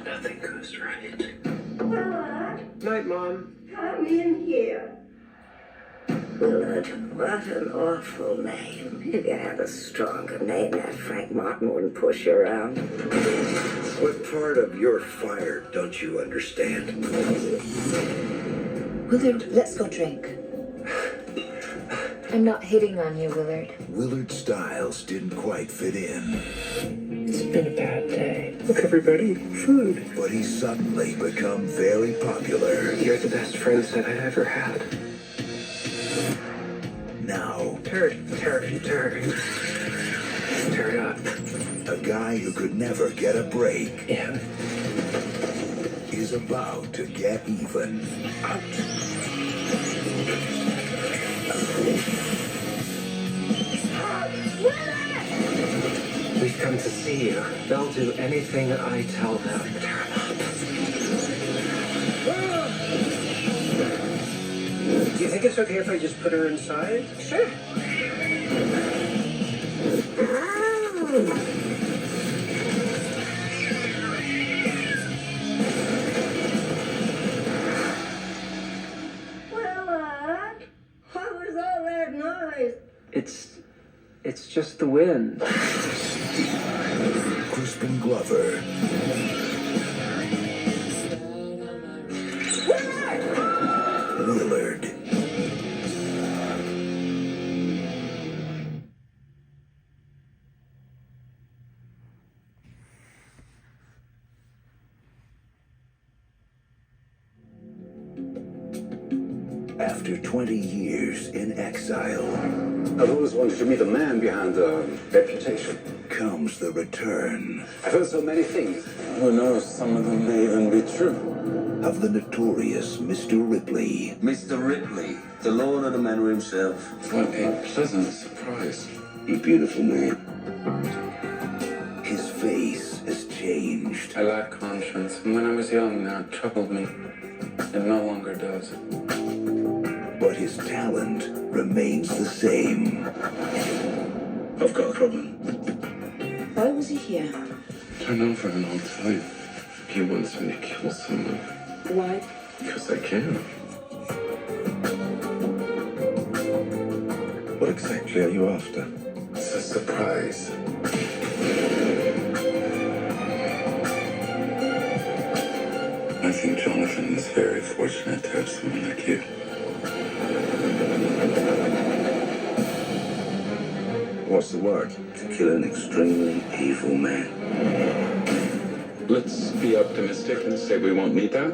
Nothing goes right. Willard, Night, Mom. come in here. Willard, what an awful name. If you had a stronger name, that Frank Martin wouldn't push you around. What part of you're fired don't you understand? Willard, let's go drink. I'm not hitting on you, Willard. Willard's styles didn't quite fit in, It's been a bad day. Everybody, food. but he's suddenly become very popular. You're the best friends that I ever had. Now, Turd up. a guy who could never get a break Yeah. is about to get even. We've come to see you. They'll do anything I tell them. Tear 'em up. Do you think it's okay if I just put her inside? Sure. Willard, what was all that noise? It's just the wind. Crispin Glover. Willard. After 20 years in exile, I've always wanted to meet the man behind the reputation. comes the return I've heard so many things. Who knows, some of them may even be true. of the notorious Mr. Ripley. Mr. Ripley, the Lord of the Manor himself. What a pleasant surprise. You beautiful man. His face has changed. I lacked conscience, and when I was young, that troubled me. It no longer does. But his talent remains the same. I've got a problem. Why was he here? Turn over and I'll tell you. He wants me to kill someone. Why? Because I can. What exactly are you after? It's a surprise. I think Jonathan is very fortunate to have someone like you. What's the word? To kill an extremely evil man. Let's be optimistic and say we won't need that.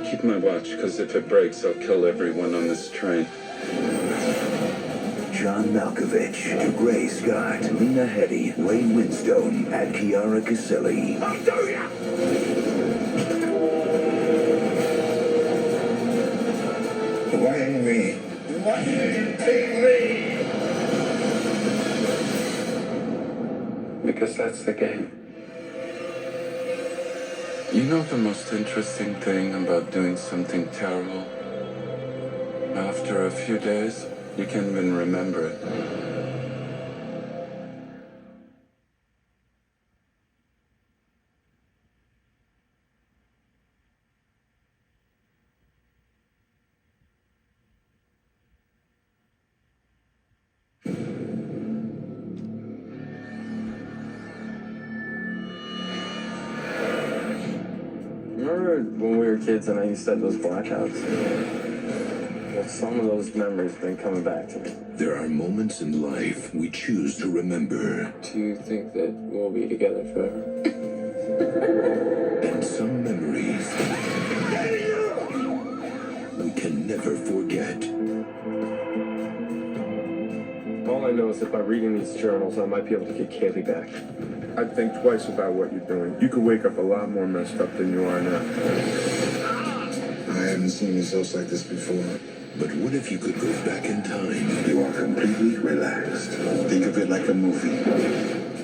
Keep my watch, because if it breaks, I'll kill everyone on this train. John Malkovich, Gray Scott, Lena Headey, Wayne Winstone, and Chiara Caselli. I'll do ya! Why me? Why did you take me? Because that's the game. You know the most interesting thing about doing something terrible? After a few days, you can't even remember it. Remember when we were kids and I used to have those blackouts? Well, some of those memories have been coming back to me. There are moments in life we choose to remember, Do you think that we'll be together forever? and some memories we can never forget. All I know is that by reading these journals, I might be able to get Kaylee back. I'd think twice about what you're doing. You could wake up a lot more messed up than you are now. I haven't seen results like this before. But what if you could go back in time? You are completely relaxed. Think of it like a movie.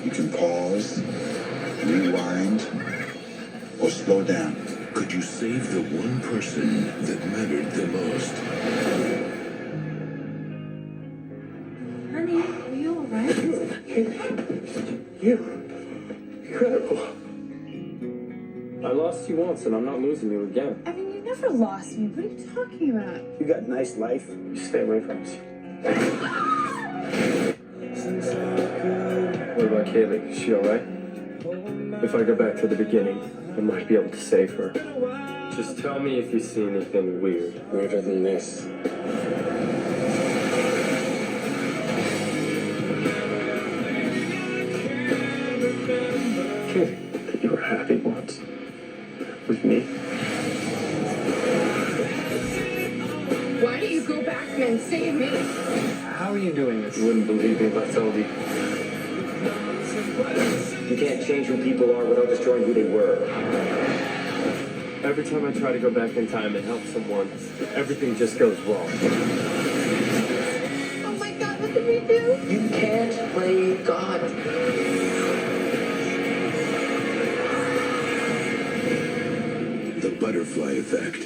You can pause, rewind, or slow down. Could you save the one person that mattered the most? You. Incredible. I lost you once, and I'm not losing you again. I mean, you never lost me. What are you talking about? You got a nice life. You stay away from us. What about Kaylee? Is she alright? If I go back to the beginning, I might be able to save her. Just tell me if you see anything weird. Weirder than this. Kaylee, you were happy once. With me. Why don't you go back and save me? How are you doing this? You wouldn't believe me if I told you. You can't change who people are without destroying who they were. Every time I try to go back in time and help someone, everything just goes wrong. Oh my God, what did we do? You can't play God. The butterfly effect.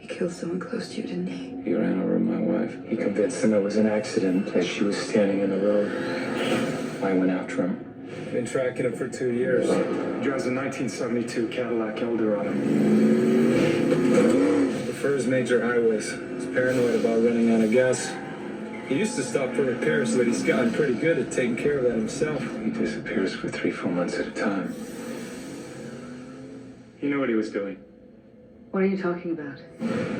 Killed someone close to you, didn't he? He ran over my wife. He convinced them it was an accident, that she was standing in the road. I went after him. Been tracking him for 2 years. He drives a 1972 Cadillac Eldorado. Prefers major highways. He's paranoid about running out of gas. He used to stop for repairs, but he's gotten pretty good at taking care of that himself. He disappears for 3 full months at a time. You know what he was doing? What are you talking about?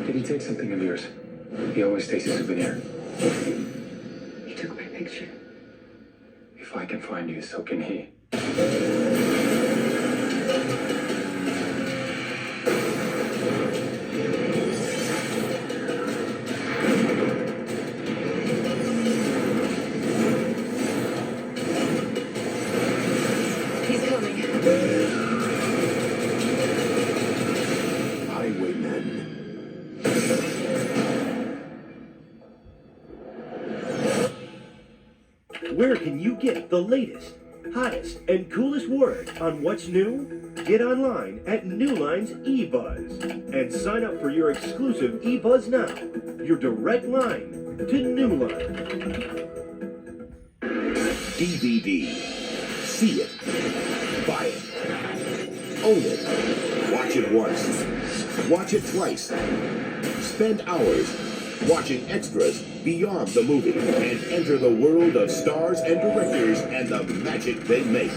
Did he take something of yours? He always takes a souvenir. He took my picture. If I can find you, so can he. He's coming. Where can you get the latest, hottest, and coolest word on what's new? Get online at New Line's eBuzz and sign up for your exclusive eBuzz now, your direct line to New Line. DVD. See it. Buy it. Own it. Watch it once. Watch it twice. Spend hours watching extras beyond the movie and enter the world of stars and directors and the magic they make.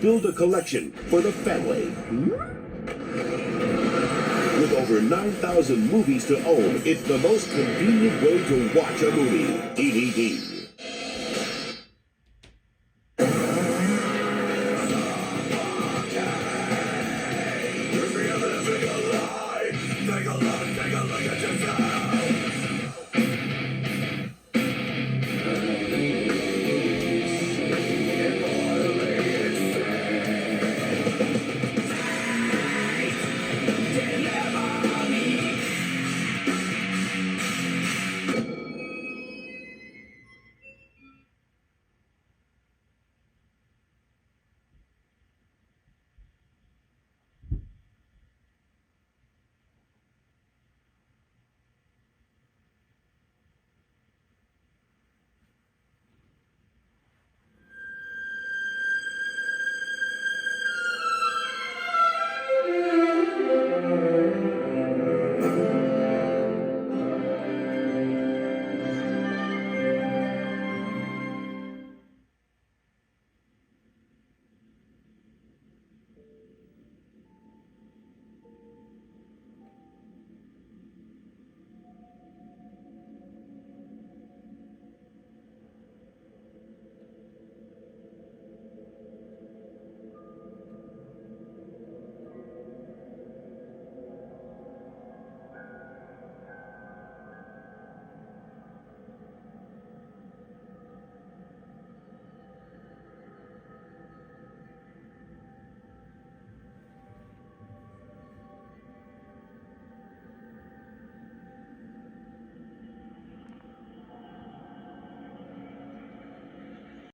Build a collection for the family. With over 9,000 movies to own, it's the most convenient way to watch a movie. DVD. Take a look at yourself.